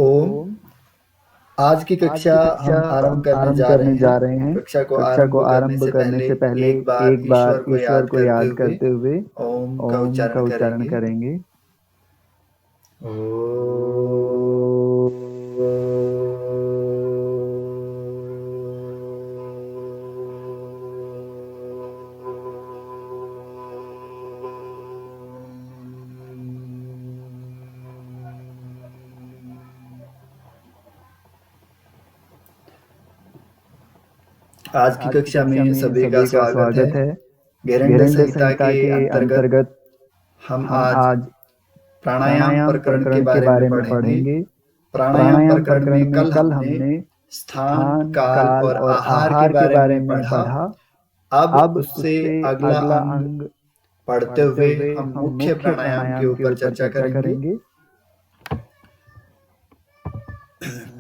ओम। ओम। आज की आज कक्षा की कक्षा हम आरंभ हम करने आरंभ जा रहे करने हैं। जा रहे हैं। कक्षा को कक्षा को आरंभ करने आरंभ से करने पहले से पहले एक बार एक बार ईश्वर को ईश्वर याद को करते याद हुए करते हुए ओम का ओम का उच्चारण उच्चारण करेंगे। करेंगे। आज की आज की कक्षा कक्षा में में सभी का सभी का स्वागत है। स्वागत है। घेरंड घेरंड संहिता संहिता के के अंतर्गत अंतर्गत हम हम आज आज प्राणायाम प्राणायाम प्रकरण के प्रकरण के बारे में बारे में पढ़ेंगे। पढ़ेंगे। प्राणायाम प्राणायाम प्रकरण प्रकरण में में कल कल हमने हमने स्थान, स्थान, काल काल और और आहार के आहार के बारे बारे में में पढ़ा। पढ़ा। अब अब उससे उससे अगला अगला अंग अंग पढ़ते पढ़ते हुए हुए हम हम मुख्य मुख्य प्राणायाम के प्राणायाम के ऊपर ऊपर चर्चा चर्चा करेंगे। करेंगे।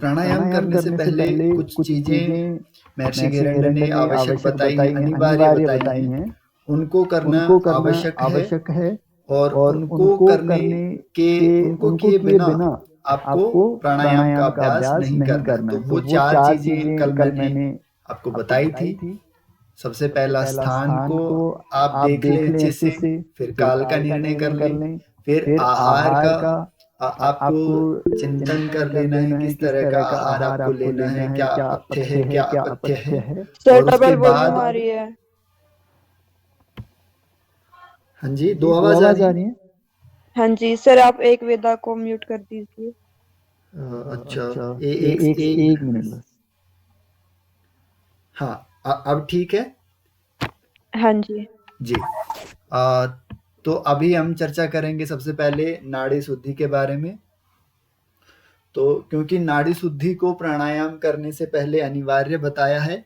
प्राणायाम प्राणायाम करने से करने से पहले पहले कुछ कुछ चीजें चीजें महर्षि महर्षि घेरंड घेरंड ने ने आवश्यक आवश्यक बताई हैं, बताई हैं, अनिवार्य अनिवार्य बताई बताई हैं। हैं। उनको करना उनको करना आवश्यक है आवश्यक है और और उनको उनको करने करने के के उनको उनको किए किए बिना बिना आपको आपको प्राणायाम का प्राणायाम का अभ्यास अभ्यास नहीं नहीं करना है। करना तो है। तो वो वो चार चार चीजें चीजें कल कल मैंने मैंने आपको आपको बताई थी। बताई थी। सबसे सबसे पहला पहला स्थान स्थान को को आप आप देख लें देख लें अच्छे अच्छे से, से, फिर फिर काल का काल का निर्णय कर निर्णय कर लें, लें, फिर फिर आहार आहार का का आपको आपको चिंतन चिंतन कर कर लेना है, लेना है, किस किस तरह का तरह का आहार आहार आपको आपको लेना है, लेना है, क्या क्या पथ्य पथ्य है, है, क्या क्या अपथ्य अपथ्य है। है। सर और उसके डबल वॉल्यूम बाद आ रही है। हाँ जी, दो जी, दो आवाज आ आवाज रही आ है। रही है। हाँ जी सर, आप एक वेदा को म्यूट कर दीजिए। अच्छा, अच्छा, एक एक एक मिनट मिनट बस। बस। हाँ, अब ठीक है हाँ जी। जी। आ, तो अभी हम चर्चा करेंगे सबसे पहले नाड़ी शुद्धि के बारे में। तो क्योंकि नाड़ी शुद्धि को प्राणायाम करने से पहले अनिवार्य बताया है।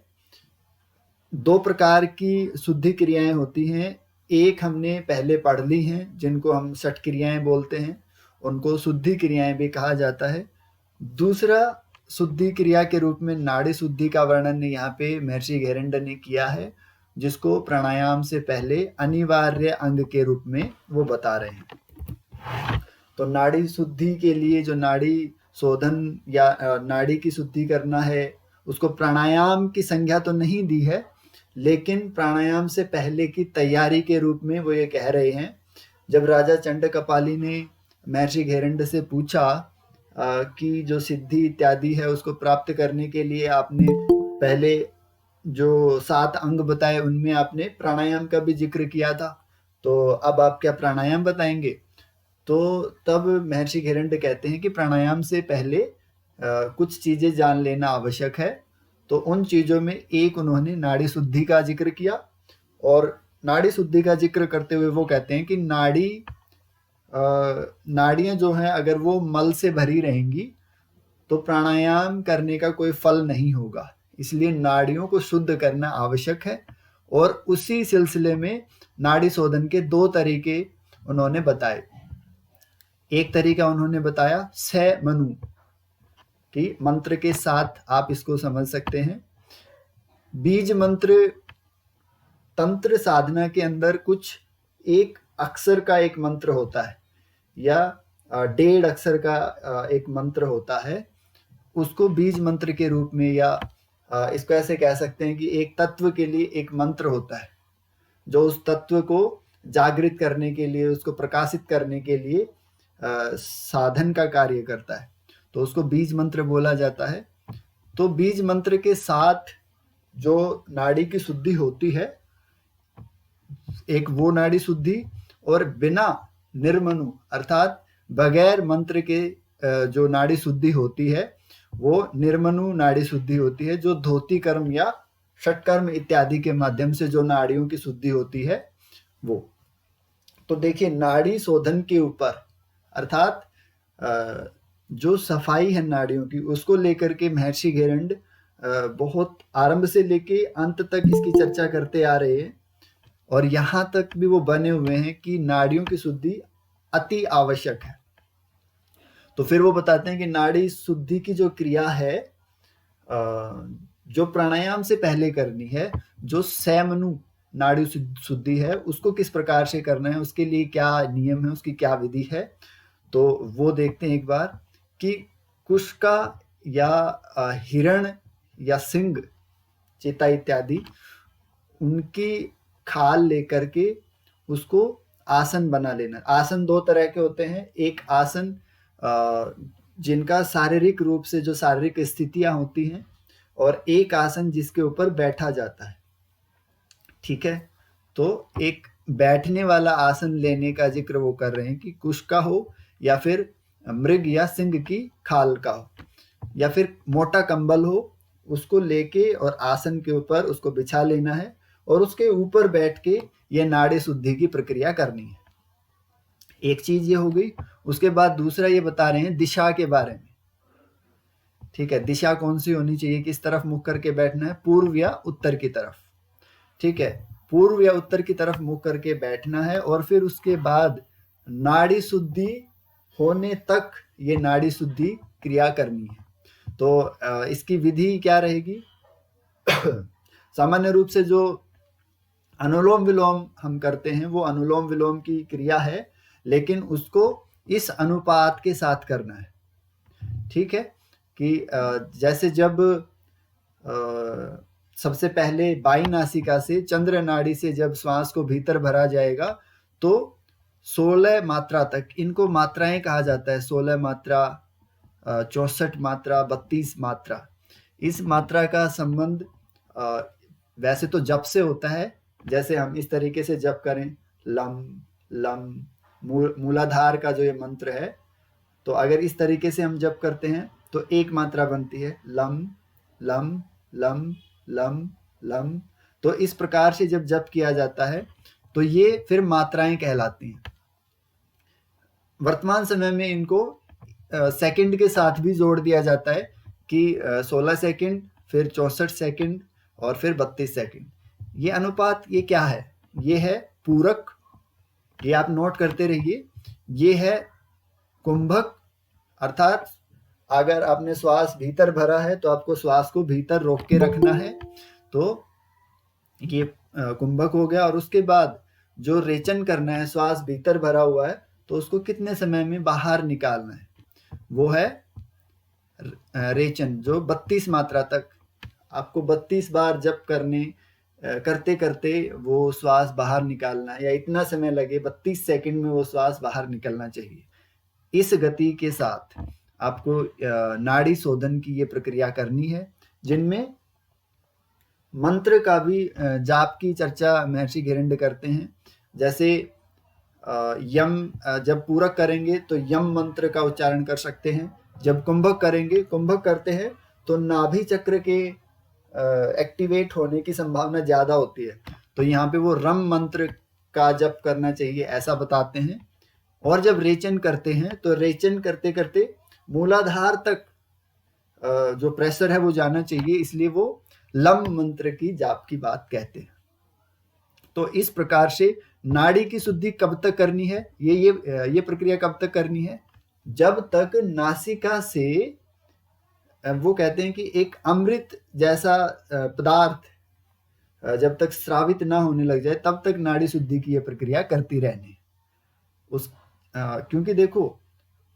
दो प्रकार की शुद्धि क्रियाएं होती हैं। एक हमने पहले पढ़ ली हैं, जिनको हम षट क्रियाएं बोलते हैं, उनको शुद्धि क्रियाएं भी कहा जाता है। दूसरा शुद्धि क्रिया के रूप में नाड़ी शुद्धि का वर्णन यहाँ पे महर्षि घेरंड ने किया है, जिसको प्राणायाम से पहले अनिवार्य अंग के रूप में वो बता रहे हैं। तो नाड़ी शुद्धि के लिए जो नाड़ी शोधन या नाड़ी की शुद्धि करना है, उसको प्राणायाम की संज्ञा तो नहीं दी है, लेकिन प्राणायाम से पहले की तैयारी के रूप में वो ये कह रहे हैं। जब राजा चंड कपाली ने महर्षि घेरंड से पूछा कि जो सिद्धि इत्यादि है उसको प्राप्त करने के लिए आपने पहले जो 7 अंग बताए, उनमें आपने प्राणायाम का भी जिक्र किया था, तो अब आप क्या प्राणायाम बताएंगे? तो तब महर्षि घेरंड कहते हैं कि प्राणायाम से पहले कुछ चीजें जान लेना आवश्यक है। तो उन चीजों में एक उन्होंने नाड़ी शुद्धि का जिक्र किया, और नाड़ी शुद्धि का जिक्र करते हुए वो कहते हैं कि नाड़ियां जो हैं अगर वो मल से भरी रहेंगी तो प्राणायाम करने का कोई फल नहीं होगा। इसलिए नाड़ियों को शुद्ध करना आवश्यक है। और उसी सिलसिले में नाड़ी शोधन के 2 तरीके उन्होंने बताए। एक तरीका उन्होंने बताया स मनु की मंत्र के साथ, आप इसको समझ सकते हैं। बीज मंत्र तंत्र साधना के अंदर कुछ एक अक्षर का एक मंत्र होता है, या 1.5 अक्षर का एक मंत्र होता है। उसको बीज मंत्र के रूप में, या इसको ऐसे कह सकते हैं कि एक तत्व के लिए एक मंत्र होता है, जो उस तत्व को जागृत करने के लिए, उसको प्रकाशित करने के लिए साधन का कार्य करता है। तो उसको बीज मंत्र बोला जाता है। तो बीज मंत्र के साथ जो नाड़ी की शुद्धि होती है, एक वो नाड़ी शुद्धि, और बिना निर्मनु अर्थात बगैर मंत्र के जो नाड़ी शुद्धि होती है, वो निर्मनु नाड़ी शुद्धि होती है, जो धोती कर्म या षटकर्म इत्यादि के माध्यम से जो नाड़ियों की शुद्धि होती है वो। तो देखिए, नाड़ी शोधन के ऊपर अर्थात जो सफाई है नाड़ियों की, उसको लेकर के महर्षि घेरंड बहुत आरंभ से लेके अंत तक इसकी चर्चा करते आ रहे हैं, और यहाँ तक भी वो बने हुए हैं कि नाड़ियों की शुद्धि अति आवश्यक है। तो फिर वो बताते हैं कि नाड़ी शुद्धि की जो क्रिया है, जो प्राणायाम से पहले करनी है, जो सैमनु नाड़ी शुद्धि है, उसको किस प्रकार से करना है, उसके लिए क्या नियम है, उसकी क्या विधि है। तो वो देखते हैं एक बार कि कुशका या हिरण या सिंह, चीता इत्यादि, उनकी खाल लेकर के उसको आसन बना लेना। आसन दो तरह के होते हैं, एक आसन जिनका शारीरिक रूप से जो शारीरिक स्थितियां होती हैं, और एक आसन जिसके ऊपर बैठा जाता है। ठीक है, तो एक बैठने वाला आसन लेने का जिक्र वो कर रहे हैं कि कुश का हो या फिर मृग या सिंह की खाल का हो, या फिर मोटा कंबल हो, उसको लेके और आसन के ऊपर उसको बिछा लेना है और उसके ऊपर बैठ के ये नाड़ी शुद्धि की प्रक्रिया करनी है। एक चीज ये हो गई। उसके बाद दूसरा ये बता रहे हैं दिशा के बारे में। ठीक है, दिशा कौन सी होनी चाहिए, किस तरफ मुख करके बैठना है, पूर्व या उत्तर की तरफ। ठीक है, पूर्व या उत्तर की तरफ मुख करके बैठना है, और फिर उसके बाद नाड़ी शुद्धि होने तक ये नाड़ी शुद्धि क्रिया करनी है। तो इसकी विधि क्या रहेगी? सामान्य रूप से जो अनुलोम विलोम हम करते हैं वो अनुलोम विलोम की क्रिया है, लेकिन उसको इस अनुपात के साथ करना है। ठीक है, कि जैसे जब सबसे पहले बाई नासिका से चंद्र नाड़ी से जब श्वास को भीतर भरा जाएगा तो 16 मात्रा तक, इनको मात्राएं कहा जाता है, 16 मात्रा, 64 मात्रा, 32 मात्रा। इस मात्रा का संबंध वैसे तो जप से होता है, जैसे हम इस तरीके से जप करें, लम लम, मूलाधार का जो ये मंत्र है, तो अगर इस तरीके से हम जप करते हैं तो एक मात्रा बनती है lump lump lump lump lump. तो इस प्रकार से जब जप किया जाता है तो ये फिर मात्राएं कहलाती हैं। वर्तमान समय में इनको सेकंड के साथ भी जोड़ दिया जाता है कि 16 सेकंड, फिर 64 सेकंड और फिर 32 सेकंड। ये अनुपात ये क्या है? ये है पूरक, ये आप नोट करते रहिए। ये है कुंभक, अर्थात अगर आपने श्वास भीतर भरा है तो आपको श्वास को भीतर रोक के रखना है, तो ये कुंभक हो गया। और उसके बाद जो रेचन करना है, श्वास भीतर भरा हुआ है तो उसको कितने समय में बाहर निकालना है, वो है रेचन, जो 32 मात्रा तक आपको 32 बार जप करते करते वो श्वास बाहर निकालना है, या इतना समय लगे 32 सेकंड में वो श्वास बाहर निकलना चाहिए। इस गति के साथ आपको नाड़ी शोधन की ये प्रक्रिया करनी है, जिनमें मंत्र का भी जाप की चर्चा महर्षि घेरंड करते हैं। जैसे यम, जब पूरक करेंगे तो यम मंत्र का उच्चारण कर सकते हैं। जब कुंभक करेंगे, कुंभक करते हैं तो नाभि चक्र के एक्टिवेट होने की संभावना ज्यादा होती है, तो यहाँ पे वो रम मंत्र का जप करना चाहिए, ऐसा बताते हैं। और जब रेचन करते हैं तो रेचन करते करते मूलाधार तक जो प्रेशर है वो जाना चाहिए, इसलिए वो लम मंत्र की जाप की बात कहते हैं। तो इस प्रकार से नाड़ी की शुद्धि कब तक करनी है, ये प्रक्रिया कब तक करनी है? जब तक नासिका से वो कहते हैं कि एक अमृत जैसा पदार्थ जब तक श्रावित ना होने लग जाए तब तक नाड़ी शुद्धि की यह प्रक्रिया करती रहनी। क्योंकि देखो,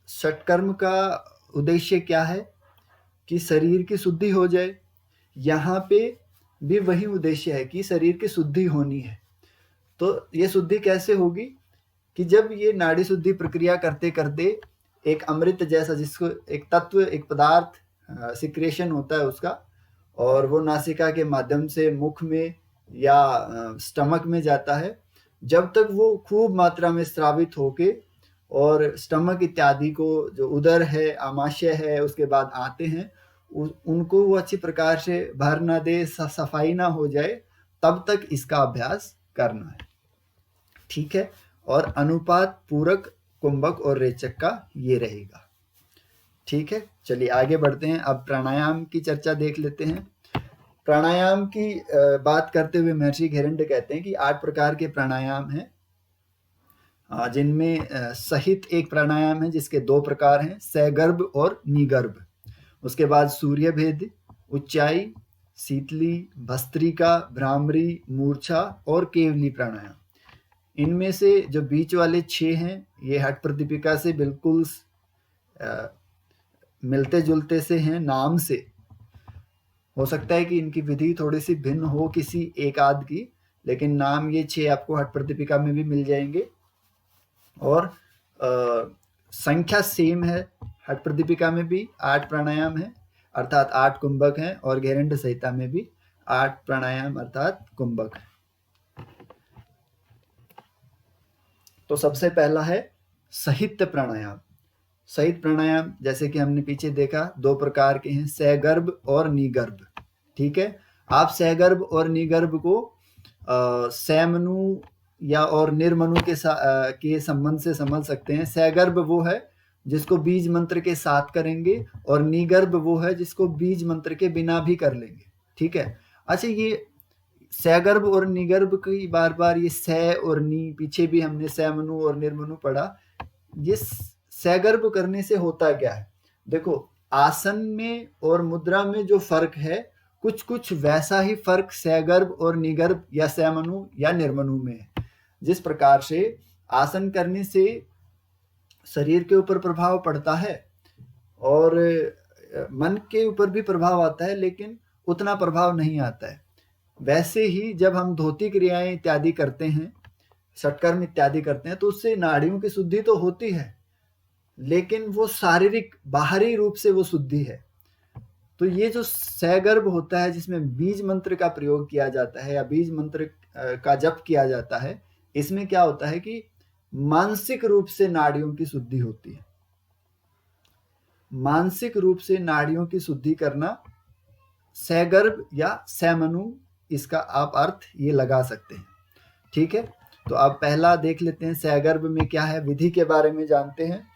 षटकर्म का उद्देश्य क्या है कि शरीर की शुद्धि हो जाए। यहाँ पे भी वही उद्देश्य है कि शरीर की शुद्धि होनी है। तो ये शुद्धि कैसे होगी कि जब ये नाड़ी शुद्धि प्रक्रिया करते करते एक अमृत जैसा, जिसको एक तत्व, एक पदार्थ सिक्रेशन होता है उसका, और वो नासिका के माध्यम से मुख में या स्टमक में जाता है, जब तक वो खूब मात्रा में स्रावित होके और स्टमक इत्यादि को, जो उदर है, आमाशय है, उसके बाद आते हैं, उनको वो अच्छी प्रकार से भर ना दे, सफाई ना हो जाए, तब तक इसका अभ्यास करना है। ठीक है, और अनुपात पूरक, कुंभक और रेचक का ये रहेगा। ठीक है, चलिए आगे बढ़ते हैं। अब प्राणायाम की चर्चा देख लेते हैं। प्राणायाम की बात करते हुए महर्षि घेरंड कहते हैं कि 8 प्रकार के प्राणायाम हैं, जिनमें सहित एक प्राणायाम है जिसके 2 प्रकार हैं, सगर्भ और निगर्भ। उसके बाद सूर्य भेद, उच्चाई, शीतली, भस्त्रिका, भ्रामरी, मूर्छा और केवली प्राणायाम। इनमें से जो बीच वाले 6 हैं ये हठ प्रदीपिका से बिल्कुल मिलते जुलते से हैं नाम से। हो सकता है कि इनकी विधि थोड़ी सी भिन्न हो किसी एक आध की, लेकिन नाम ये 6 आपको हठ प्रदीपिका में भी मिल जाएंगे। और संख्या सेम है, हठ प्रदीपिका में भी 8 प्राणायाम है अर्थात 8 कुंभक हैं, और घेरंड संहिता में भी 8 प्राणायाम अर्थात कुंभक है। तो सबसे पहला है सहित प्राणायाम। सहित प्राणायाम जैसे कि हमने पीछे देखा 2 प्रकार के हैं, सहगर्भ और निगर्भ। ठीक है, आप सहगर्भ और निगर्भ को सैमनु या और निर्मनु के संबंध से समझ सकते हैं। सहगर्भ वो है जिसको बीज मंत्र के साथ करेंगे, और निगर्भ वो है जिसको बीज मंत्र के बिना भी कर लेंगे। ठीक है, अच्छा, ये सहगर्भ और निगर्भ की बार बार ये सह और नी, पीछे भी हमने सैमनु और निर्मनु पढ़ा। ये सहगर्भ करने से होता क्या है? देखो, आसन में और मुद्रा में जो फर्क है, कुछ कुछ वैसा ही फर्क सहगर्भ और निगर्भ या सैमनु या निर्मनु में है। जिस प्रकार से आसन करने से शरीर के ऊपर प्रभाव पड़ता है और मन के ऊपर भी प्रभाव आता है, लेकिन उतना प्रभाव नहीं आता है, वैसे ही जब हम धोती क्रियाएं इत्यादि करते हैं, षटकर्म इत्यादि करते हैं, तो उससे नाड़ियों की शुद्धि तो होती है, लेकिन वो शारीरिक बाहरी रूप से वो शुद्धि है। तो ये जो सहगर्भ होता है जिसमें बीज मंत्र का प्रयोग किया जाता है या बीज मंत्र का जप किया जाता है, इसमें क्या होता है कि मानसिक रूप से नाड़ियों की शुद्धि होती है। मानसिक रूप से नाड़ियों की शुद्धि करना सहगर्भ या सैमनु, इसका आप अर्थ ये लगा सकते हैं। ठीक है, तो अब पहला देख लेते हैं सहगर्भ में क्या है, विधि के बारे में जानते हैं।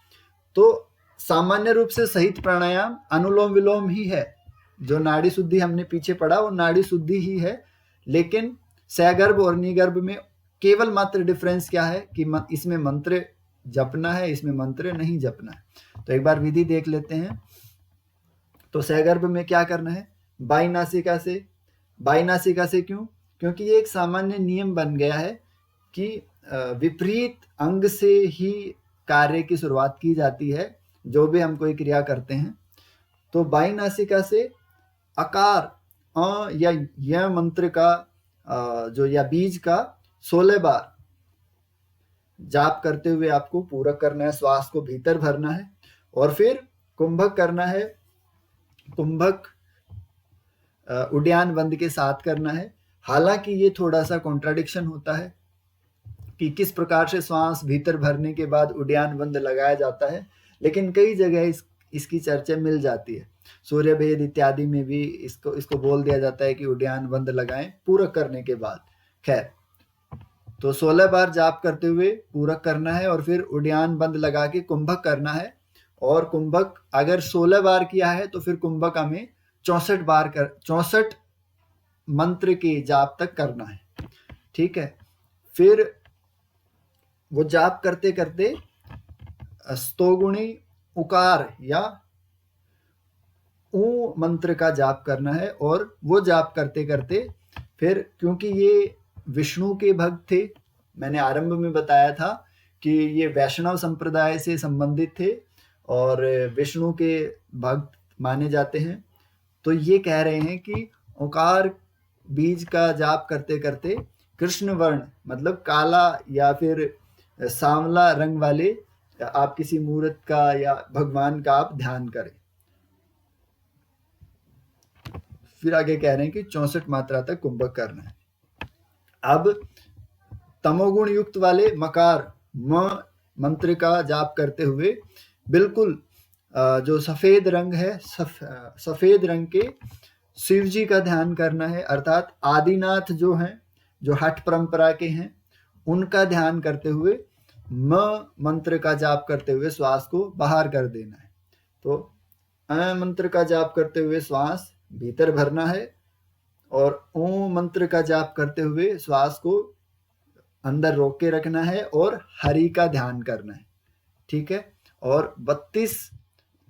तो सामान्य रूप से सहित प्राणायाम अनुलोम विलोम ही है। जो नाड़ी शुद्धि हमने पीछे पढ़ा वो नाड़ी शुद्धि ही है, लेकिन सहगर्भ और निगर्भ में केवल मात्र डिफरेंस क्या है कि इसमें मंत्र जपना है, इसमें मंत्र नहीं जपना है। तो एक बार विधि देख लेते हैं। तो सहगर्भ में क्या करना है, बाई नासिका से। बाई नासिका से क्यों? क्योंकि ये एक सामान्य नियम बन गया है कि विपरीत अंग से ही कार्य की शुरुआत की जाती है, जो भी हम कोई क्रिया करते हैं। तो बाई नासिका से अकार या य मंत्र का जो या बीज का 16 बार जाप करते हुए आपको पूरक करना है, श्वास को भीतर भरना है, और फिर कुंभक करना है। कुंभक उड्डयन बंद के साथ करना है। हालांकि ये थोड़ा सा कॉन्ट्राडिक्शन होता है कि किस प्रकार से श्वास भीतर भरने के बाद उड्डयन बंद लगाया जाता है, लेकिन कई जगह इसकी चर्चा मिल जाती है। सूर्य भेद इत्यादि में भी इसको बोल दिया जाता है कि उड्डयन बंद लगाएं पूरक करने के बाद। खैर, तो 16 बार जाप करते हुए पूरक करना है और फिर उड्डयन बंद लगा के कुंभक करना है। और कुंभक अगर 16 बार किया है तो फिर कुंभक हमें 64 मंत्र के जाप तक करना है। ठीक है, फिर वो जाप करते करते स्तोगुणी उकार या ऊ मंत्र का जाप करना है, और वो जाप करते करते फिर, क्योंकि ये विष्णु के भक्त थे, मैंने आरंभ में बताया था कि ये वैष्णव संप्रदाय से संबंधित थे और विष्णु के भक्त माने जाते हैं। तो ये कह रहे हैं कि ओकार बीज का जाप करते करते कृष्ण वर्ण मतलब काला या फिर सांवला रंग वाले आप किसी मूर्त का या भगवान का आप ध्यान करें। फिर आगे कह रहे हैं कि 64 मात्रा तक कुंभक करना है। अब तमोगुण युक्त वाले मकार म मंत्र का जाप करते हुए बिल्कुल जो सफेद रंग है, सफेद रंग के शिव जी का ध्यान करना है, अर्थात आदिनाथ जो हैं, जो हठ परंपरा के हैं, उनका ध्यान करते हुए म मंत्र का जाप करते हुए श्वास को बाहर कर देना है। तो अ मंत्र का जाप करते हुए श्वास भीतर भरना है और ओम मंत्र का जाप करते हुए श्वास को अंदर रोक के रखना है और हरि का ध्यान करना है। ठीक है, और 32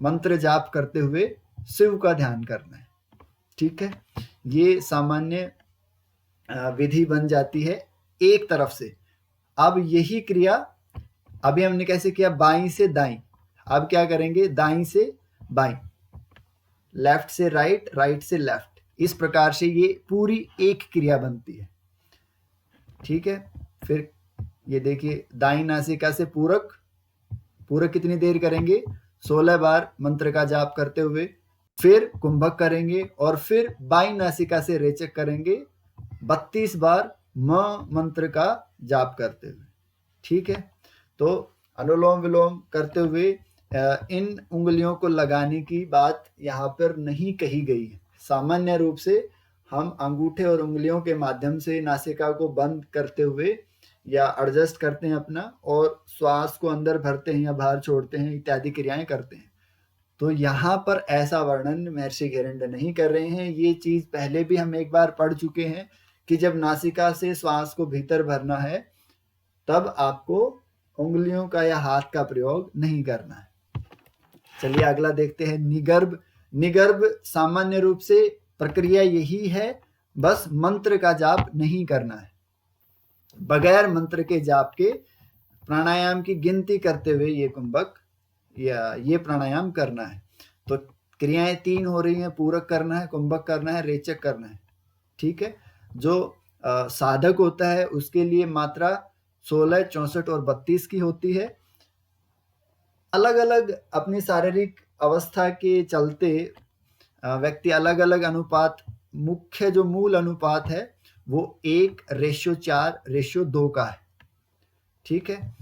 मंत्र जाप करते हुए शिव का ध्यान करना है। ठीक है, ये सामान्य विधि बन जाती है एक तरफ से। अब यही क्रिया अभी हमने कैसे किया, बाईं से दाईं, अब क्या करेंगे, दाईं से बाई, लेफ्ट से राइट, राइट से लेफ्ट, इस प्रकार से ये पूरी एक क्रिया बनती है। ठीक है, फिर ये देखिए दाई नासिका से पूरक, पूरक कितनी देर करेंगे, 16 बार मंत्र का जाप करते हुए, फिर कुंभक करेंगे और फिर बाई नासिका से रेचक करेंगे 32 बार म मंत्र का जाप करते हुए। ठीक है, तो अनुलोम विलोम करते हुए इन उंगलियों को लगाने की बात यहाँ पर नहीं कही गई है। सामान्य रूप से हम अंगूठे और उंगलियों के माध्यम से नासिका को बंद करते हुए या एडजस्ट करते हैं अपना, और श्वास को अंदर भरते हैं या बाहर छोड़ते हैं, इत्यादि क्रियाएं करते हैं। तो यहाँ पर ऐसा वर्णन महर्षि घेरंड नहीं कर रहे हैं। ये चीज पहले भी हम एक बार पढ़ चुके हैं कि जब नासिका से श्वास को भीतर भरना है तब आपको उंगलियों का या हाथ का प्रयोग नहीं करना है। चलिए अगला देखते हैं, निगर्भ। निगर्भ सामान्य रूप से प्रक्रिया यही है, बस मंत्र का जाप नहीं करना है। बगैर मंत्र के जाप के प्राणायाम की गिनती करते हुए ये कुंभक या ये प्राणायाम करना है। तो क्रियाएं 3 हो रही हैं, पूरक करना है, कुंभक करना है, रेचक करना है। ठीक है, जो साधक होता है उसके लिए मात्रा 16, 64 और 32 की होती है। अलग अलग अपनी शारीरिक अवस्था के चलते व्यक्ति अलग अलग अनुपात, मुख्य जो मूल अनुपात है वो 1:4:2 का है। ठीक है,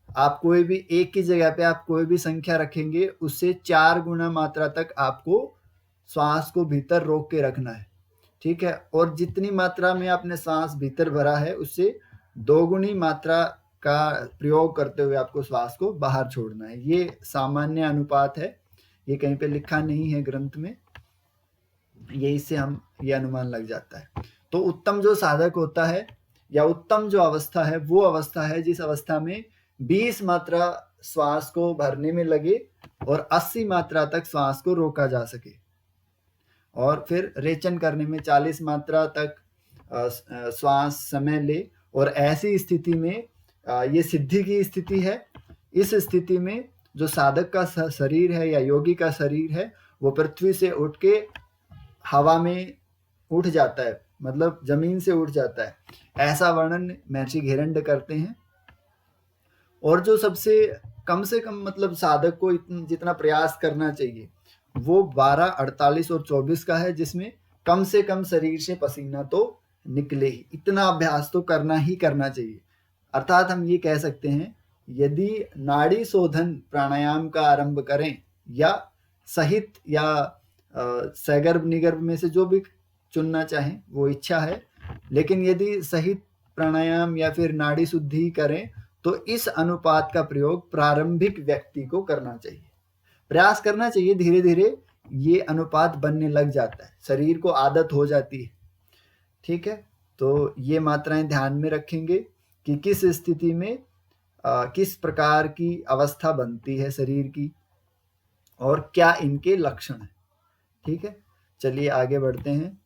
आप कोई भी एक की जगह पे आप कोई भी संख्या रखेंगे उससे 4 गुना मात्रा तक आपको श्वास को भीतर रोक के रखना है। ठीक है, और जितनी मात्रा में आपने श्वास भीतर भरा है उससे 2 गुनी मात्रा का प्रयोग करते हुए आपको श्वास को बाहर छोड़ना है। ये सामान्य अनुपात है, ये कहीं पे लिखा नहीं है ग्रंथ में, यही से हम ये अनुमान लग जाता है। तो उत्तम जो साधक होता है या उत्तम जो अवस्था है वो अवस्था है जिस अवस्था में 20 मात्रा श्वास को भरने में लगे और 80 मात्रा तक श्वास को रोका जा सके, और फिर रेचन करने में 40 मात्रा तक श्वास समय ले। और ऐसी स्थिति में ये सिद्धि की स्थिति है। इस स्थिति में जो साधक का शरीर है या योगी का शरीर है वो पृथ्वी से उठ के हवा में उठ जाता है, मतलब जमीन से उठ जाता है। ऐसा वर्णन महर्षि घेरंड करते हैं। और जो सबसे कम से कम मतलब साधक को जितना प्रयास करना चाहिए वो 12, 48 और 24 का है, जिसमें कम से कम शरीर से पसीना तो निकले ही। इतना अभ्यास तो करना ही करना चाहिए। अर्थात हम ये कह सकते हैं, यदि नाड़ी शोधन प्राणायाम का आरंभ करें या सहित या सगर्भ निगर्भ में से जो भी चुनना चाहें वो इच्छा है, लेकिन यदि सहित प्राणायाम या फिर नाड़ी शुद्धि करें तो इस अनुपात का प्रयोग प्रारंभिक व्यक्ति को करना चाहिए, प्रयास करना चाहिए। धीरे धीरे ये अनुपात बनने लग जाता है, शरीर को आदत हो जाती है। ठीक है, तो ये मात्राएं ध्यान में रखेंगे कि किस स्थिति में किस प्रकार की अवस्था बनती है शरीर की और क्या इनके लक्षण है। ठीक है, चलिए आगे बढ़ते हैं।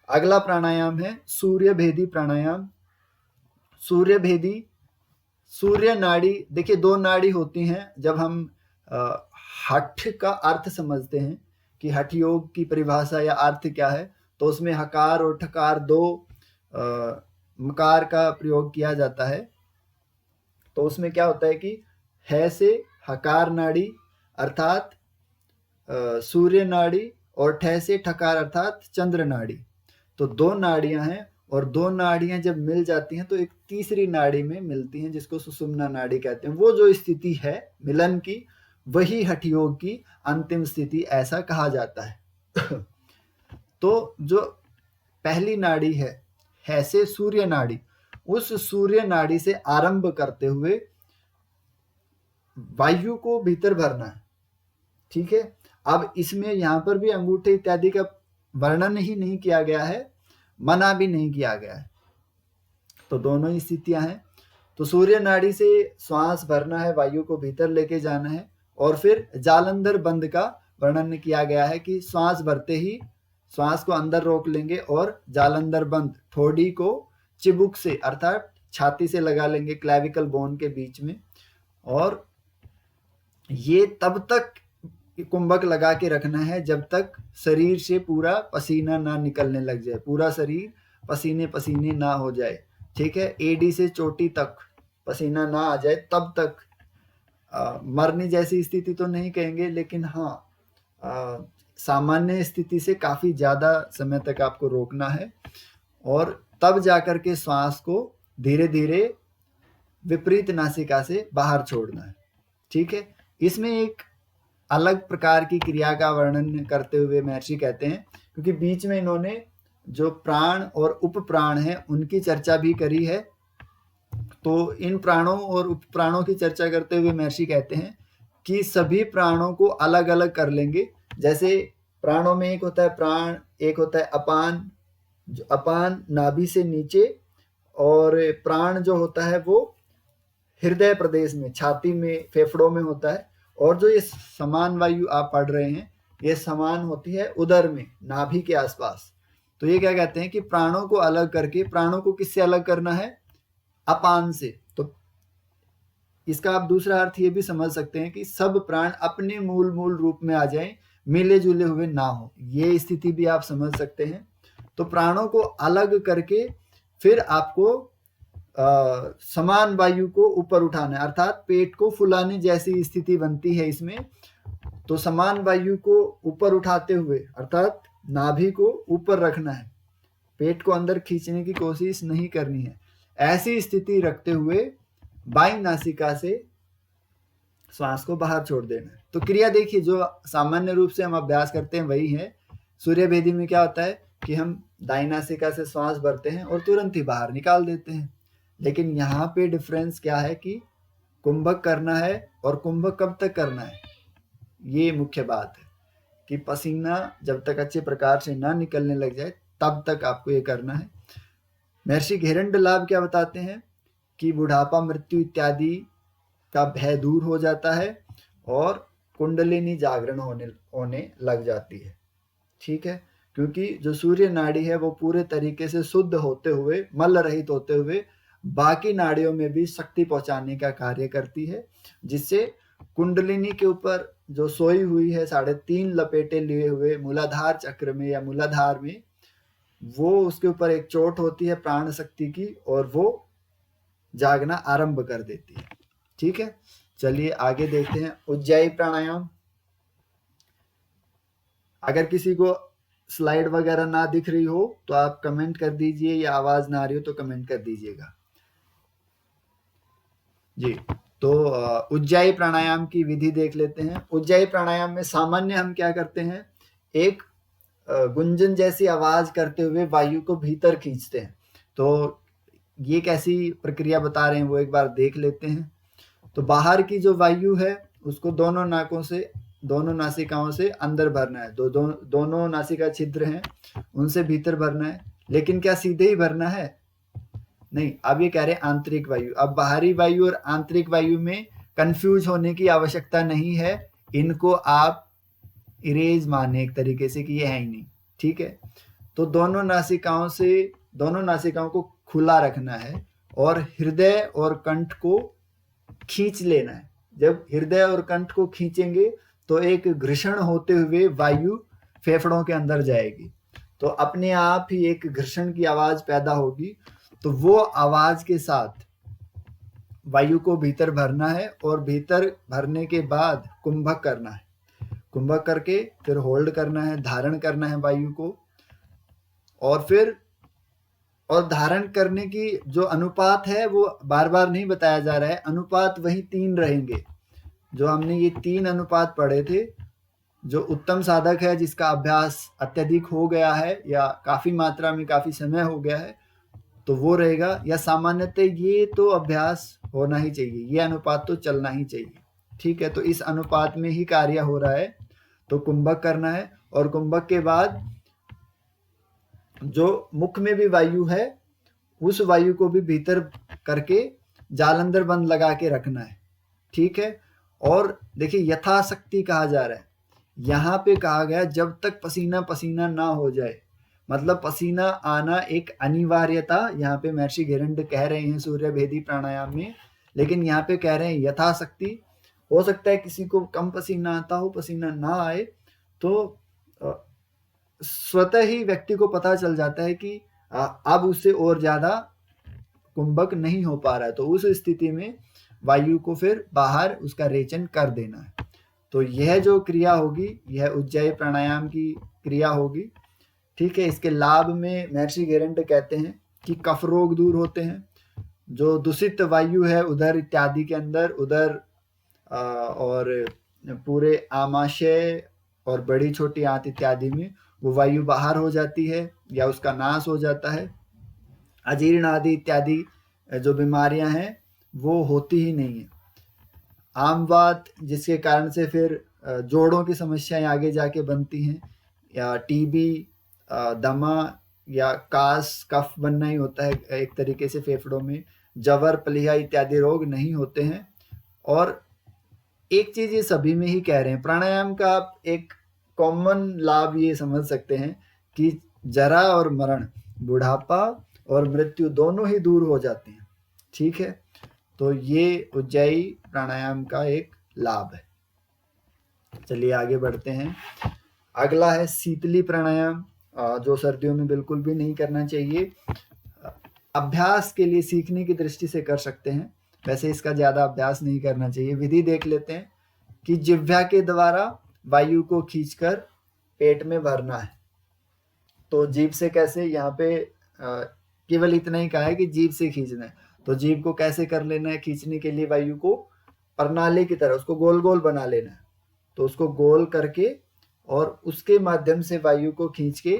अगला प्राणायाम है सूर्य भेदी प्राणायाम। सूर्य भेदी, सूर्य नाड़ी, देखिए 2 नाड़ी होती हैं। जब हम हठ का अर्थ समझते हैं कि हठ योग की परिभाषा या अर्थ क्या है, तो उसमें हकार और ठकार 2 मकार का प्रयोग किया जाता है। तो उसमें क्या होता है कि है से हकार नाड़ी अर्थात सूर्य नाड़ी और ठे से ठकार अर्थात चंद्र नाड़ी। तो 2 नाड़ियां हैं और 2 नाड़ियां जब मिल जाती हैं तो एक तीसरी नाड़ी में मिलती हैं जिसको सुषुम्ना नाड़ी कहते हैं। वो जो स्थिति है मिलन की, वही हठ योग की अंतिम स्थिति ऐसा कहा जाता है। तो जो पहली नाड़ी है से सूर्य नाड़ी, उस सूर्य नाड़ी से आरंभ करते हुए वायु को भीतर भरना है। ठीक है, अब इसमें यहां पर भी अंगूठे इत्यादि का वर्णन ही नहीं किया गया है, मना भी नहीं किया गया है। तो दोनों ही स्थितियां हैं। तो सूर्य नाड़ी से श्वास भरना है, वायु को भीतर लेके जाना है। और फिर जालंधर बंद का वर्णन किया गया है कि श्वास भरते ही श्वास को अंदर रोक लेंगे और जालंधर बंद ठोड़ी को चिबुक से अर्थात छाती से लगा लेंगे क्लैविकल बोन के बीच में। और ये तब तक कुंभक लगा के रखना है जब तक शरीर से पूरा पसीना ना निकलने लग जाए, पूरा शरीर पसीने पसीने ना हो जाए, ठीक है। एडी से चोटी तक पसीना ना आ जाए तब तक मरने जैसी स्थिति तो नहीं कहेंगे, लेकिन हाँ सामान्य स्थिति से काफी ज्यादा समय तक आपको रोकना है और तब जाकर के श्वास को धीरे धीरे विपरीत नासिका से बाहर छोड़ना है, ठीक है। इसमें एक अलग प्रकार की क्रिया का वर्णन करते हुए महर्षि कहते हैं, क्योंकि बीच में इन्होंने जो प्राण और उप प्राण है उनकी चर्चा भी करी है, तो इन प्राणों और उप प्राणों की चर्चा करते हुए महर्षि कहते हैं कि सभी प्राणों को अलग अलग कर लेंगे। जैसे प्राणों में एक होता है प्राण, एक होता है अपान, जो अपान नाभि से नीचे, और प्राण जो होता है वो हृदय प्रदेश में, छाती में, फेफड़ों में होता है। और जो ये समान वायु आप पढ़ रहे हैं ये समान होती है उदर में, नाभि के आसपास। तो ये क्या कहते हैं कि प्राणों को अलग करके, प्राणों को किससे अलग करना है? अपान से। तो इसका आप दूसरा अर्थ ये भी समझ सकते हैं कि सब प्राण अपने मूल रूप में आ जाएं, मिले जुले हुए ना हो, ये स्थिति भी आप समझ सकते हैं। तो प्राणों को अलग करके फिर आपको समान वायु को ऊपर उठाना है, अर्थात पेट को फुलाने जैसी स्थिति बनती है इसमें। तो समान वायु को ऊपर उठाते हुए, अर्थात नाभि को ऊपर रखना है, पेट को अंदर खींचने की कोशिश नहीं करनी है। ऐसी स्थिति रखते हुए बाईं नासिका से श्वास को बाहर छोड़ देना है। तो क्रिया देखिए, जो सामान्य रूप से हम अभ्यास करते हैं वही है। सूर्य भेदी में क्या होता है कि हम दाईं नासिका से श्वास भरते हैं और तुरंत ही बाहर निकाल देते हैं, लेकिन यहाँ पे डिफरेंस क्या है कि कुंभक करना है, और कुंभक कब तक करना है, ये मुख्य बात है कि पसीना जब तक अच्छे प्रकार से ना निकलने लग जाए तब तक आपको ये करना है। महर्षि घेरंडलाभ क्या बताते हैं कि बुढ़ापा, मृत्यु इत्यादि का भय दूर हो जाता है और कुंडलिनी जागरण होने लग जाती है, ठीक है। क्योंकि जो सूर्य नाड़ी है वो पूरे तरीके से शुद्ध होते हुए, मल रहित होते हुए बाकी नाड़ियों में भी शक्ति पहुंचाने का कार्य करती है, जिससे कुंडलिनी के ऊपर जो सोई हुई है 3.5 लपेटे लिए हुए मूलाधार चक्र में या मूलाधार में, वो उसके ऊपर एक चोट होती है प्राण शक्ति की, और वो जागना आरंभ कर देती है, ठीक है। चलिए आगे देखते हैं उज्जाई प्राणायाम। अगर किसी को स्लाइड वगैरह ना दिख रही हो तो आप कमेंट कर दीजिए, या आवाज ना आ रही हो तो कमेंट कर दीजिएगा जी। तो उज्जाई प्राणायाम की विधि देख लेते हैं। उज्जाई प्राणायाम में सामान्य हम क्या करते हैं, एक गुंजन जैसी आवाज करते हुए वायु को भीतर खींचते हैं। तो ये कैसी प्रक्रिया बता रहे हैं वो एक बार देख लेते हैं। तो बाहर की जो वायु है उसको दोनों नाकों से, दोनों नासिकाओं से अंदर भरना है। दोनों नासिका छिद्र हैं उनसे भीतर भरना है, लेकिन क्या सीधे ही भरना है? नहीं, अब ये कह रहे हैं आंतरिक वायु। अब बाहरी वायु और आंतरिक वायु में कंफ्यूज होने की आवश्यकता नहीं है, इनको आप इरेज माने एक तरीके से कि ये है ही नहीं, ठीक है। तो दोनों नासिकाओं को खुला रखना है और हृदय और कंठ को खींच लेना है। जब हृदय और कंठ को खींचेंगे तो एक घर्षण होते हुए वायु फेफड़ों के अंदर जाएगी, तो अपने आप ही एक घर्षण की आवाज पैदा होगी। तो वो आवाज के साथ वायु को भीतर भरना है, और भीतर भरने के बाद कुंभक करना है। कुंभक करके फिर होल्ड करना है, धारण करना है वायु को, और धारण करने की जो अनुपात है वो बार बार नहीं बताया जा रहा है, अनुपात वही 3 रहेंगे जो हमने ये 3 अनुपात पढ़े थे। जो उत्तम साधक है, जिसका अभ्यास अत्यधिक हो गया है या काफी मात्रा में काफी समय हो गया है, तो वो रहेगा, या सामान्यतः ये तो अभ्यास होना ही चाहिए, ये अनुपात तो चलना ही चाहिए, ठीक है। तो इस अनुपात में ही कार्य हो रहा है। तो कुंभक करना है, और कुंभक के बाद जो मुख में भी वायु है उस वायु को भी भीतर करके जालंधर बंद लगा के रखना है, ठीक है। और देखिए यथाशक्ति कहा जा रहा है, यहाँ पे कहा गया जब तक पसीना पसीना ना हो जाए, मतलब पसीना आना एक अनिवार्यता यहाँ पे महर्षि घेरंड कह रहे हैं सूर्य भेदी प्राणायाम में, लेकिन यहाँ पे कह रहे हैं यथाशक्ति। हो सकता है किसी को कम पसीना आता हो, पसीना ना आए, तो स्वतः ही व्यक्ति को पता चल जाता है कि अब उससे और ज़्यादा कुंभक नहीं हो पा रहा है, तो उस स्थिति में वायु को फिर बाहर उसका रेचन कर देना है। तो यह जो क्रिया होगी, यह उज्जयी प्राणायाम की क्रिया होगी। ठीक है, इसके लाभ में महर्षि गेरंड कहते हैं कि कफ रोग दूर होते हैं, जो दूषित वायु है उदर इत्यादि के अंदर, उदर और पूरे आमाशय और बड़ी छोटी आंत इत्यादि में वो वायु बाहर हो जाती है या उसका नाश हो जाता है। अजीर्ण आदि इत्यादि जो बीमारियां हैं वो होती ही नहीं है। आमवात, जिसके कारण से फिर जोड़ों की समस्याएं आगे जाके बनती हैं, या टीबी, दमा या कास, कफ बनना ही होता है एक तरीके से फेफड़ों में, जवर, प्लीहा इत्यादि रोग नहीं होते हैं। और एक चीज ये सभी में ही कह रहे हैं, प्राणायाम का आप एक कॉमन लाभ ये समझ सकते हैं कि जरा और मरण, बुढ़ापा और मृत्यु दोनों ही दूर हो जाते हैं। ठीक है, तो ये उज्जयी प्राणायाम का एक लाभ है। चलिए आगे बढ़ते हैं। अगला है शीतली प्राणायाम, जो सर्दियों में बिल्कुल भी नहीं करना चाहिए। अभ्यास के लिए सीखने की दृष्टि से कर सकते हैं, वैसे इसका ज्यादा अभ्यास नहीं करना चाहिए। विधि देख लेते हैं कि जिह्वा के द्वारा वायु को खींचकर पेट में भरना है। तो जीभ से कैसे, यहाँ पे केवल इतना ही कहा है कि जीभ से खींचना है। तो जीभ को कैसे कर लेना है खींचने के लिए वायु को, प्रणाली की तरह उसको गोल गोल बना लेना है। तो उसको गोल करके और उसके माध्यम से वायु को खींच के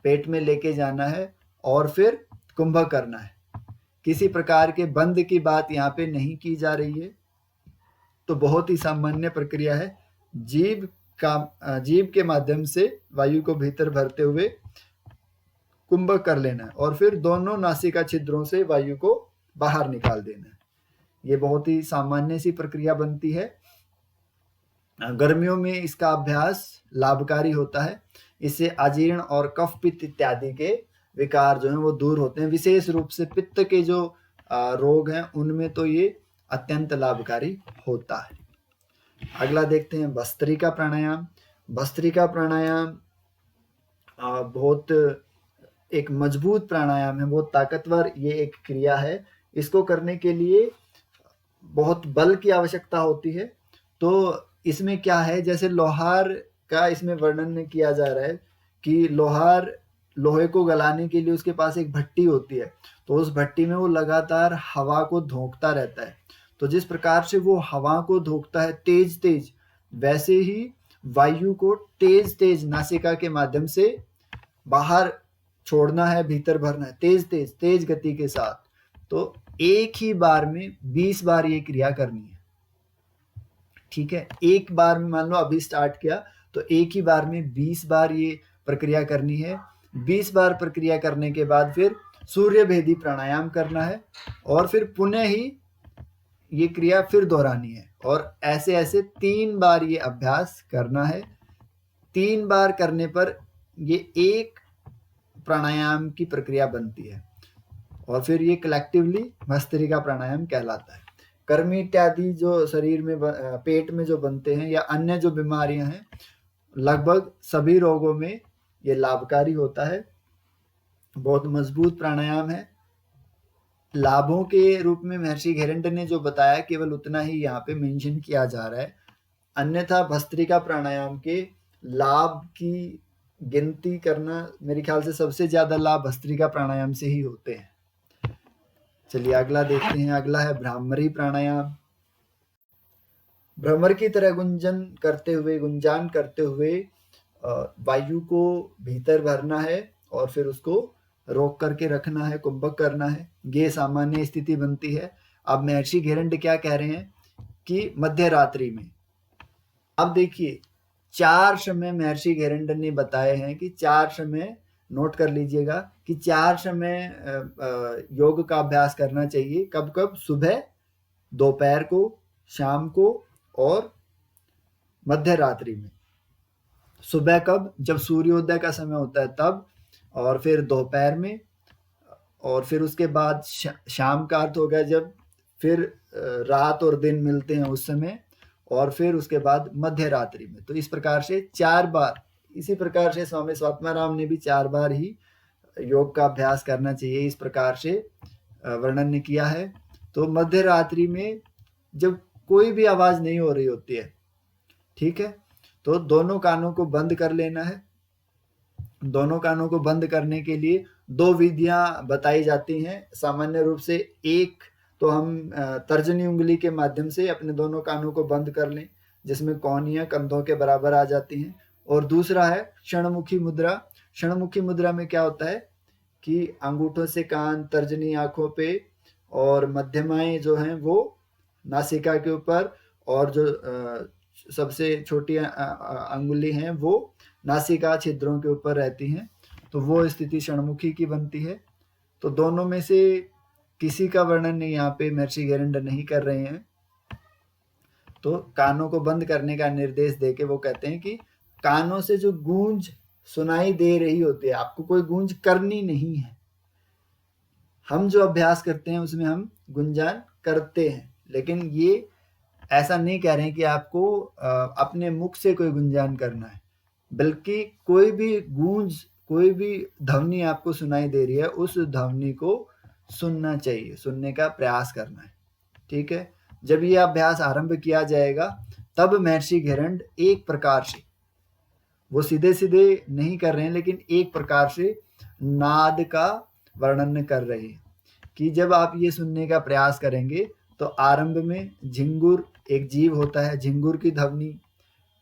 पेट में लेके जाना है और फिर कुंभक करना है। किसी प्रकार के बंद की बात यहाँ पे नहीं की जा रही है, तो बहुत ही सामान्य प्रक्रिया है। जीभ के माध्यम से वायु को भीतर भरते हुए कुंभक कर लेना है और फिर दोनों नासिका छिद्रों से वायु को बाहर निकाल देना है। ये बहुत ही सामान्य सी प्रक्रिया बनती है। गर्मियों में इसका अभ्यास लाभकारी होता है। इससे अजीर्ण और कफ पित्त इत्यादि के विकार जो हैं वो दूर होते हैं। विशेष रूप से पित्त के जो रोग हैं उनमें तो ये अत्यंत लाभकारी होता है। अगला देखते हैं भस्त्रिका प्राणायाम। भस्त्रिका प्राणायाम बहुत एक मजबूत प्राणायाम है, बहुत ताकतवर ये एक क्रिया है। इसको करने के लिए बहुत बल की आवश्यकता होती है। तो इसमें क्या है, जैसे लोहार का इसमें वर्णन किया जा रहा है कि लोहे को गलाने के लिए उसके पास एक भट्टी होती है, तो उस भट्टी में वो लगातार हवा को धोंकता रहता है। तो जिस प्रकार से वो हवा को धोंकता है तेज तेज, वैसे ही वायु को तेज तेज नासिका के माध्यम से बाहर छोड़ना है, भीतर भरना है, तेज तेज तेज गति के साथ। तो एक ही बार में 20 बार ये क्रिया करनी है। ठीक है, एक बार में मान लो अभी स्टार्ट किया तो एक ही बार में 20 बार ये प्रक्रिया करनी है। 20 बार प्रक्रिया करने के बाद फिर सूर्य भेदी प्राणायाम करना है और फिर पुनः ही ये क्रिया फिर दोहरानी है और ऐसे ऐसे 3 बार ये अभ्यास करना है। 3 बार करने पर ये एक प्राणायाम की प्रक्रिया बनती है और फिर ये कलेक्टिवली भस्त्रिका प्राणायाम कहलाता है। कर्मी इत्यादि जो शरीर में पेट में जो बनते हैं या अन्य जो बीमारियां हैं, लगभग सभी रोगों में ये लाभकारी होता है। बहुत मजबूत प्राणायाम है। लाभों के रूप में महर्षि घेरंड ने जो बताया केवल उतना ही यहाँ पे मेंशन किया जा रहा है, अन्यथा भस्त्रिका प्राणायाम के लाभ की गिनती करना, मेरे ख्याल से सबसे ज्यादा लाभ भस्त्रिका प्राणायाम से ही होते हैं। चलिए अगला देखते हैं। अगला है भ्रामरी प्राणायाम। भ्रमर की तरह गुंजान करते हुए वायु को भीतर भरना है और फिर उसको रोक करके रखना है, कुंभक करना है। ये सामान्य स्थिति बनती है। अब महर्षि घेरंड क्या कह रहे हैं कि मध्य रात्रि में, अब देखिए 4 समय महर्षि घेरंड ने बताए हैं कि 4 समय नोट कर लीजिएगा कि 4 समय योग का अभ्यास करना चाहिए। कब कब? सुबह, दोपहर को, शाम को और मध्य रात्रि में। सुबह कब? जब सूर्योदय का समय होता है तब, और फिर दोपहर में, और फिर उसके बाद शाम का अर्थ हो गया जब फिर रात और दिन मिलते हैं उस समय, और फिर उसके बाद मध्य रात्रि में। तो इस प्रकार से 4 बार, इसी प्रकार से स्वामी स्वात्माराम ने भी 4 बार ही योग का अभ्यास करना चाहिए, इस प्रकार से वर्णन किया है। तो मध्य रात्रि में जब कोई भी आवाज नहीं हो रही होती है, ठीक है, तो दोनों कानों को बंद कर लेना है। दोनों कानों को बंद करने के लिए 2 विधियां बताई जाती हैं सामान्य रूप से। एक तो हम तर्जनी उंगली के माध्यम से अपने दोनों कानों को बंद कर लें, जिसमें कोहनियां कंधों के बराबर आ जाती हैं। और दूसरा है क्षणमुखी मुद्रा। क्षणमुखी मुद्रा में क्या होता है कि अंगूठों से कान, तर्जनी आंखों पे और मध्यमाएं जो हैं वो नासिका के ऊपर, और जो सबसे छोटी अंगुली हैं वो नासिका छिद्रों के ऊपर रहती हैं। तो वो स्थिति क्षणमुखी की बनती है। तो दोनों में से किसी का वर्णन यहाँ पे महर्षि गेरंड नहीं कर रहे हैं। तो कानों को बंद करने का निर्देश देके वो कहते हैं कि कानों से जो गूंज सुनाई दे रही होती है, आपको कोई गूंज करनी नहीं है। हम जो अभ्यास करते हैं उसमें हम गुंजान करते हैं, लेकिन ये ऐसा नहीं कह रहे हैं कि आपको अपने मुख से कोई गुंजान करना है, बल्कि कोई भी गूंज, कोई भी ध्वनि आपको सुनाई दे रही है, उस ध्वनि को सुनना चाहिए, सुनने का प्रयास करना है। ठीक है, जब ये अभ्यास आरंभ किया जाएगा तब महर्षि घेरंड एक प्रकार से, वो सीधे सीधे नहीं कर रहे हैं, लेकिन एक प्रकार से नाद का वर्णन कर रहे हैं कि जब आप ये सुनने का प्रयास करेंगे तो आरंभ में झिंगुर एक जीव होता है, झिंगुर की ध्वनि,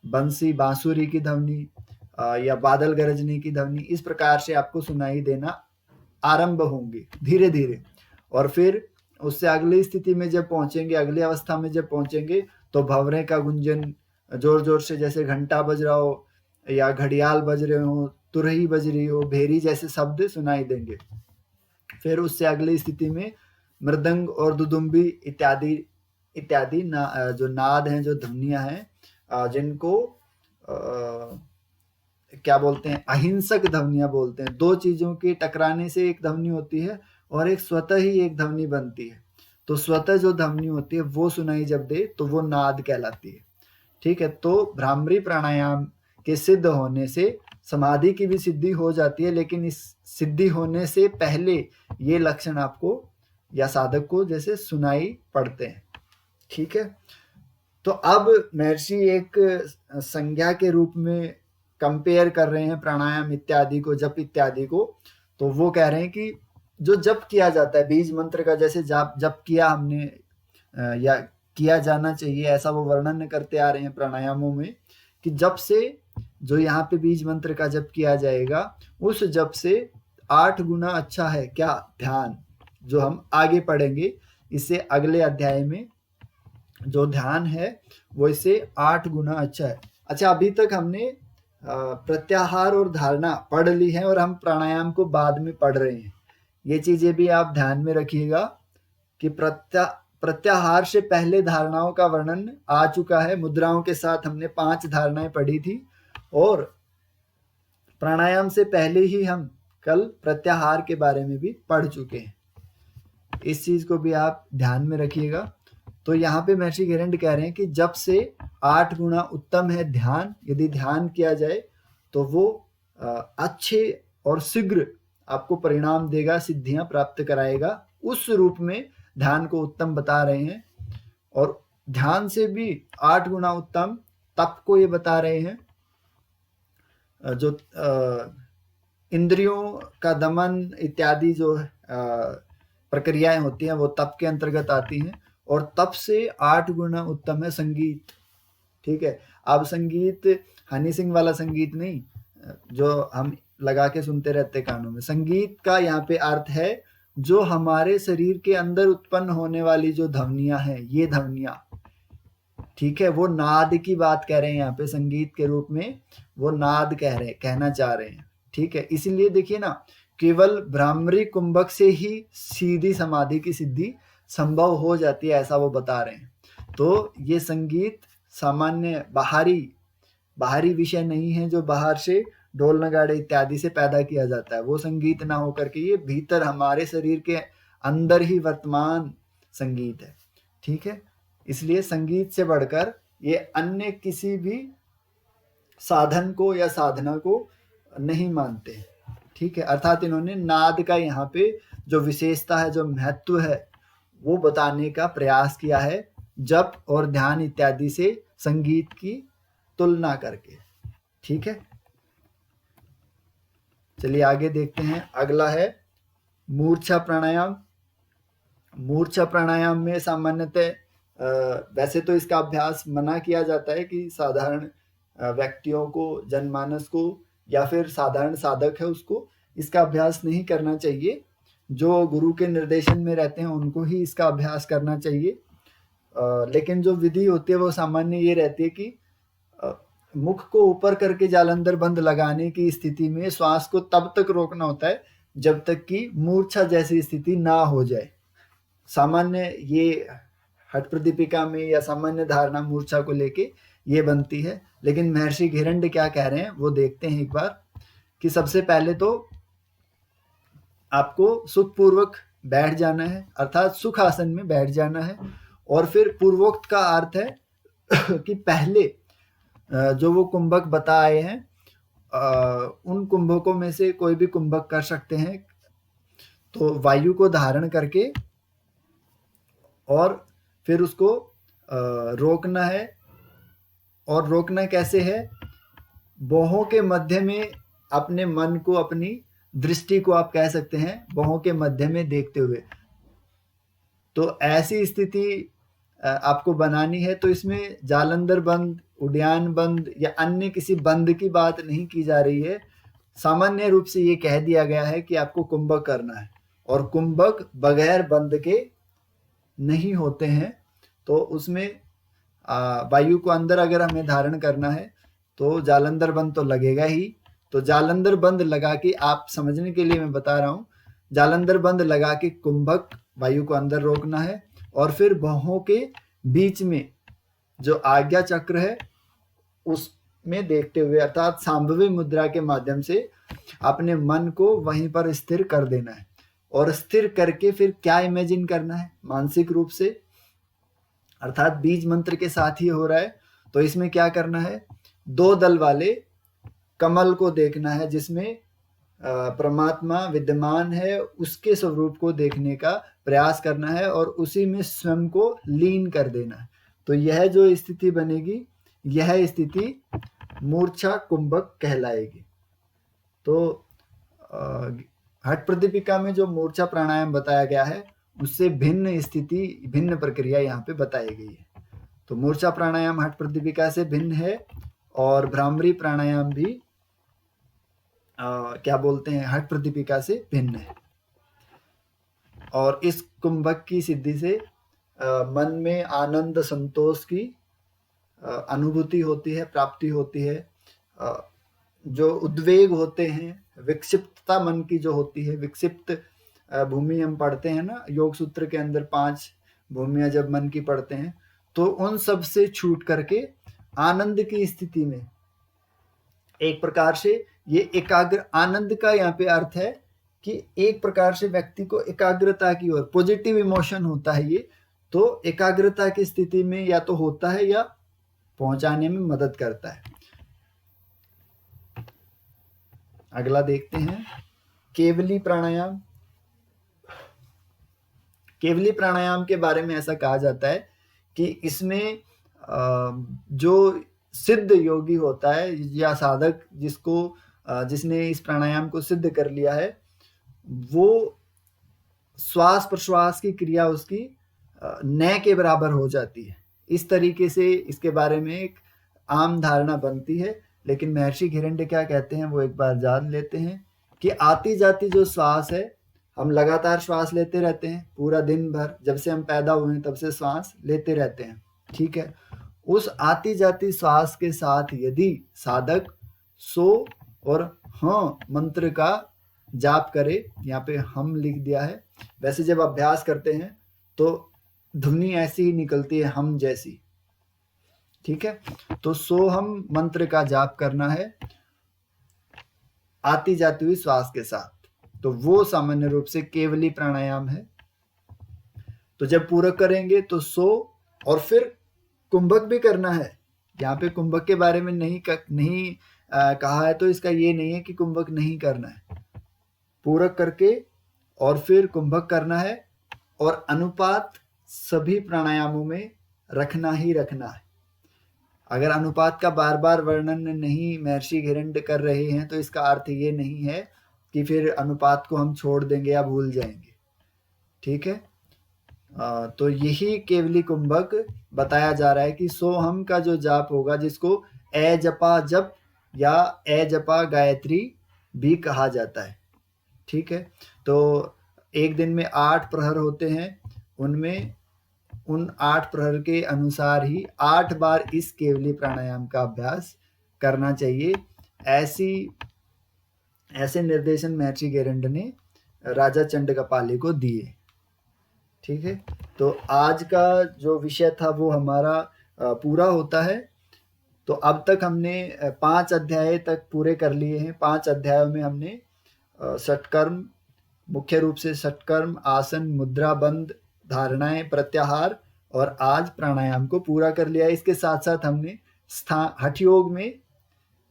बंसी बांसुरी की ध्वनि या बादल गरजने की ध्वनि, इस प्रकार से आपको सुनाई देना आरंभ होंगे धीरे धीरे। और फिर उससे अगली स्थिति में जब पहुंचेंगे, अगली अवस्था में जब पहुंचेंगे, तो भंवरे का गुंजन जोर जोर से, जैसे घंटा बज रहा हो या घड़ियाल बज रहे हो, तुरही बज रही हो, भेरी जैसे शब्द सुनाई देंगे। फिर उससे अगली स्थिति में मृदंग और दुदुम्बी इत्यादि इत्यादि जो नाद हैं, जो ध्वनियां हैं, जिनको क्या बोलते हैं, अहिंसक ध्वनियां बोलते हैं। 2 चीजों के टकराने से एक ध्वनि होती है और एक स्वतः ही एक ध्वनि बनती है। तो स्वतः जो ध्वनि होती है वो सुनाई जब दे तो वो नाद कहलाती है। ठीक है, तो भ्रामरी प्राणायाम के सिद्ध होने से समाधि की भी सिद्धि हो जाती है, लेकिन इस सिद्धि होने से पहले ये लक्षण आपको या साधक को जैसे सुनाई पड़ते हैं। ठीक है, तो अब महर्षि एक संज्ञा के रूप में कंपेयर कर रहे हैं प्राणायाम इत्यादि को, जप इत्यादि को। तो वो कह रहे हैं कि जो जप किया जाता है बीज मंत्र का, जैसे जप किया हमने या किया जाना चाहिए, ऐसा वो वर्णन करते आ रहे हैं प्राणायामों में कि जप से, जो यहाँ पे बीज मंत्र का जप किया जाएगा, उस जप से 8 गुना अच्छा है क्या ध्यान, जो हम आगे पढ़ेंगे। इससे अगले अध्याय में जो ध्यान है वो इससे 8 गुना अच्छा है। अच्छा, अभी तक हमने प्रत्याहार और धारणा पढ़ ली है और हम प्राणायाम को बाद में पढ़ रहे हैं। ये चीजें भी आप ध्यान में रखिएगा कि प्रत्याहार से पहले धारणाओं का वर्णन आ चुका है। मुद्राओं के साथ हमने 5 धारणाएं पढ़ी थी, और प्राणायाम से पहले ही हम कल प्रत्याहार के बारे में भी पढ़ चुके हैं। इस चीज को भी आप ध्यान में रखिएगा। तो यहाँ पे महर्षि घेरंड कह रहे हैं कि जब से 8 गुना उत्तम है ध्यान, यदि ध्यान किया जाए तो वो अच्छे और शीघ्र आपको परिणाम देगा, सिद्धियां प्राप्त कराएगा। उस रूप में ध्यान को उत्तम बता रहे हैं। और ध्यान से भी 8 गुना उत्तम तप को ये बता रहे हैं, जो इंद्रियों का दमन इत्यादि जो प्रक्रियाएं होती हैं वो तप के अंतर्गत आती हैं। और तप से 8 गुना उत्तम है संगीत। ठीक है, अब संगीत हनी सिंह वाला संगीत नहीं जो हम लगा के सुनते रहते कानों में। संगीत का यहाँ पे अर्थ है जो हमारे शरीर के अंदर उत्पन्न होने वाली जो ध्वनियां हैं, ये ध्वनियां, ठीक है, वो नाद की बात कह रहे हैं यहाँ पे। संगीत के रूप में वो नाद कहना चाह रहे हैं। ठीक है, इसीलिए देखिए ना, केवल भ्रामरी कुंभक से ही सीधी समाधि की सिद्धि संभव हो जाती है, ऐसा वो बता रहे हैं। तो ये संगीत सामान्य बाहरी विषय नहीं है जो बाहर से ढोल नगाड़े इत्यादि से पैदा किया जाता है। वो संगीत ना होकर के ये भीतर हमारे शरीर के अंदर ही वर्तमान संगीत है। ठीक है, इसलिए संगीत से बढ़कर ये अन्य किसी भी साधन को या साधना को नहीं मानते। ठीक है, अर्थात इन्होंने नाद का यहाँ पे जो विशेषता है, जो महत्व है, वो बताने का प्रयास किया है जप और ध्यान इत्यादि से संगीत की तुलना करके। ठीक है, चलिए आगे देखते हैं। अगला है मूर्छा प्राणायाम। मूर्छा प्राणायाम में सामान्यतः वैसे तो इसका अभ्यास मना किया जाता है कि साधारण व्यक्तियों को, जनमानस को या फिर साधारण साधक है उसको इसका अभ्यास नहीं करना चाहिए। जो गुरु के निर्देशन में रहते हैं उनको ही इसका अभ्यास करना चाहिए। लेकिन जो विधि होती है वो सामान्य ये रहती है कि मुख को ऊपर करके जालंधर बंद लगाने की स्थिति में श्वास को तब तक रोकना होता है जब तक कि मूर्छा जैसी स्थिति ना हो जाए। सामान्य ये हठ प्रदीपिका में या सामान्य धारणा मूर्छा को लेके ये बनती है, लेकिन महर्षि घिरंड क्या कह रहे हैं वो देखते हैं एक बार। कि सबसे पहले तो आपको सुखपूर्वक बैठ जाना है, अर्थात सुख आसन में बैठ जाना है। और फिर पूर्वोक्त का अर्थ है कि पहले जो वो कुंभक बताए हैं उन कुंभकों में से कोई भी कुंभक कर सकते हैं। तो वायु को धारण करके और फिर उसको रोकना है। और रोकना कैसे है? बाहों के मध्य में अपने मन को, अपनी दृष्टि को आप कह सकते हैं बाहों के मध्य में देखते हुए। तो ऐसी स्थिति आपको बनानी है। तो इसमें जालंधर बंद, उद्यान बंद या अन्य किसी बंद की बात नहीं की जा रही है। सामान्य रूप से ये कह दिया गया है कि आपको कुंभक करना है, और कुंभक बगैर बंद के नहीं होते हैं। तो उसमें वायु को अंदर अगर हमें धारण करना है तो जालंधर बंद तो लगेगा ही। तो जालंधर बंद लगा के, आप समझने के लिए मैं बता रहा हूँ, जालंधर बंद लगा के कुंभक वायु को अंदर रोकना है। और फिर बाहों के बीच में जो आज्ञा चक्र है उसमें देखते हुए, अर्थात सांभवी मुद्रा के माध्यम से अपने मन को वहीं पर स्थिर कर देना है। और स्थिर करके फिर क्या इमेजिन करना है मानसिक रूप से, अर्थात बीज मंत्र के साथ ही हो रहा है। तो इसमें क्या करना है? 2 दल वाले कमल को देखना है जिसमें परमात्मा विद्यमान है, उसके स्वरूप को देखने का प्रयास करना है और उसी में स्वयं को लीन कर देना है। तो यह जो स्थिति बनेगी, यह स्थिति मूर्छा कुंभक कहलाएगी। तो हठ प्रदीपिका में जो मूर्छा प्राणायाम बताया गया है उससे भिन्न स्थिति, भिन्न प्रक्रिया यहाँ पे बताई गई है। तो मूर्छा प्राणायाम हठ प्रदीपिका से भिन्न है, और भ्रामरी प्राणायाम भी क्या बोलते हैं, हठ प्रदीपिका से भिन्न है। और इस कुंभक की सिद्धि से मन में आनंद, संतोष की अनुभूति होती है, प्राप्ति होती है। जो उद्वेग होते हैं, विक्षिप्तता मन की जो होती है, विक्षिप्त भूमि हम पढ़ते हैं ना योग सूत्र के अंदर, 5 भूमियां जब मन की पढ़ते हैं, तो उन सब से छूट करके आनंद की स्थिति में एक प्रकार से ये एकाग्र, आनंद का यहाँ पे अर्थ है कि एक प्रकार से व्यक्ति को एकाग्रता की ओर, पॉजिटिव इमोशन होता है ये। तो एकाग्रता की स्थिति में या तो होता है या पहुंचाने में मदद करता है। अगला देखते हैं केवली प्राणायाम। केवली प्राणायाम के बारे में ऐसा कहा जाता है कि इसमें जो सिद्ध योगी होता है या साधक, जिसने इस प्राणायाम को सिद्ध कर लिया है, वो श्वास प्रश्वास की क्रिया उसकी न के बराबर हो जाती है। इस तरीके से इसके बारे में एक आम धारणा बनती है। लेकिन महर्षि घिरंड क्या कहते हैं वो एक बार जान लेते हैं कि आती जाती जो श्वास है, हम लगातार श्वास लेते रहते हैं पूरा दिन भर, जब से हम पैदा हुए तब से श्वास लेते रहते हैं। ठीक है, उस आती जाती श्वास के साथ यदि साधक सो और हाँ मंत्र का जाप करे, यहाँ पे हम लिख दिया है, वैसे जब अभ्यास करते हैं तो ध्वनि ऐसी ही निकलती है, हम जैसी। ठीक है, तो सोहम मंत्र का जाप करना है आती जाती हुई श्वास के साथ। तो वो सामान्य रूप से केवली प्राणायाम है। तो जब पूरा करेंगे तो सो और फिर कुंभक भी करना है। यहाँ पे कुंभक के बारे में नहीं कहा है, तो इसका ये नहीं है कि कुंभक नहीं करना है। पूरक करके और फिर कुंभक करना है, और अनुपात सभी प्राणायामों में रखना ही रखना है। अगर अनुपात का बार बार वर्णन नहीं महर्षि घेरंड कर रहे हैं, तो इसका अर्थ ये नहीं है कि फिर अनुपात को हम छोड़ देंगे या भूल जाएंगे। ठीक है, तो यही केवली कुंभक बताया जा रहा है कि सोहम का जो जाप होगा, जिसको ए जपा जप या ए जपा गायत्री भी कहा जाता है। ठीक है, तो एक दिन में 8 प्रहर होते हैं, उनमें उन 8 प्रहर के अनुसार ही 8 बार इस केवली प्राणायाम का अभ्यास करना चाहिए। ऐसे निर्देशन महर्षि घेरंड ने राजा चंडकपाली को दिए। ठीक है, तो आज का जो विषय था वो हमारा पूरा होता है। तो अब तक हमने 5 अध्याय तक पूरे कर लिए हैं। 5 अध्यायों में हमने षटकर्म, मुख्य रूप से षटकर्म, आसन, मुद्रा, बंध, धारणाएं, प्रत्याहार और आज प्राणायाम को पूरा कर लिया। इसके साथ साथ हमने हठ योग में,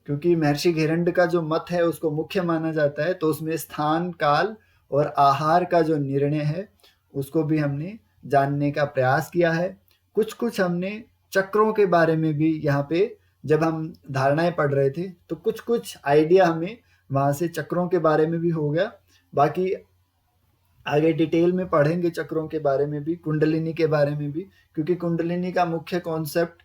क्योंकि महर्षि घेरंड का जो मत है उसको मुख्य माना जाता है, तो उसमें स्थान, काल और आहार का जो निर्णय है उसको भी हमने जानने का प्रयास किया है। कुछ हमने चक्रों के बारे में भी, यहाँ पे जब हम धारणाएं पढ़ रहे थे तो कुछ आइडिया हमें वहां से चक्रों के बारे में भी हो गया। बाकी आगे डिटेल में पढ़ेंगे चक्रों के बारे में भी, कुंडलिनी के बारे में भी, क्योंकि कुंडलिनी का मुख्य कॉन्सेप्ट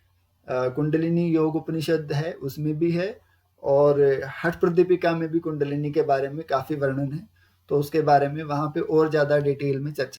कुंडलिनी योग उपनिषद है, उसमें भी है, और हठ प्रदीपिका में भी कुंडलिनी के बारे में काफी वर्णन है, तो उसके बारे में वहां पे और ज्यादा डिटेल में चर्चा